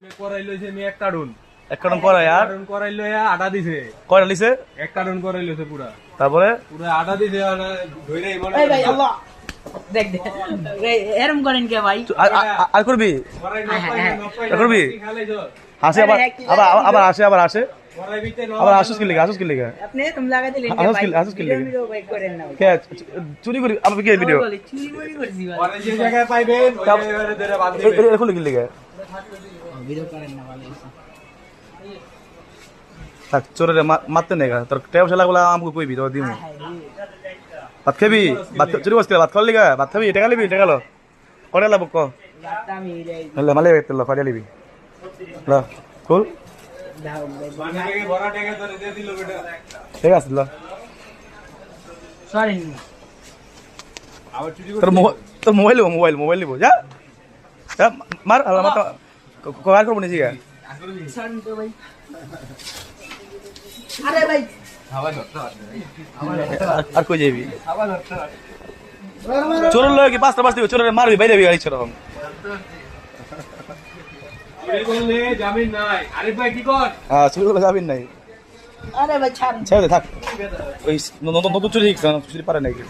এক কার্টুন করা यार করাইলো আটা দিছে কয়টা লিছে এক কার্টুন করাইলো পুরা তারপরে পুরা আটা দিছে ধরে এই ভাই আল্লাহ দেখ দেখ এরম করেন কে ভাই আর করবি করবি হাসে আবার আসে আবার আসুস কি লিখা আপনি তুমি লাগা দিলেন কে ভাই আসুস কি লিখা ভিডিও ভাই করেন না কে চুরি করি আমি কি ভিডিও চুরি করে করছি ভাই পরে যে জায়গায় পাইবেন ওই জায়গায় ধরে বাদ দিবেন এখন কি লিখা ভিডিও করেন না ভালো থাক চোরে মারতে নেগা তোর টেও শালা গুলা আমকো কইবি তো দিমু ভাত খাবি ভাত চুরি করছিস ভাত খালি গা ভাত খাবি টাকা লিবি টাকা লো কয়টা লাভ ক রাতটা আমি যাই হলে মালে তেল কয়টা লিবি লা কুল দাও মানে থেকে ভরা টাকা ধরে দিয়ে দিল বেটা ঠিক আছে লা সরি আবার চুরি তোর মোবাইল লিবো যা যা মার আল্লাহ মাতা কয় করব নি জিগা সরি তো ভাই আরে ভাই আর কই যাবি চোরের লগে কি পাঁচটা দিবি চোরের মারবি বাইরে যাবি গাড়ি চোরম চুরি করলে জামিন নাই আরিফ ভাই কি কর হ্যাঁ চুরি করলে যাবি নাই আরে ভাই ছাড় ছেড়ে দে থাক ওই নতুন চুরি শিখছ চুরি পারে নাকি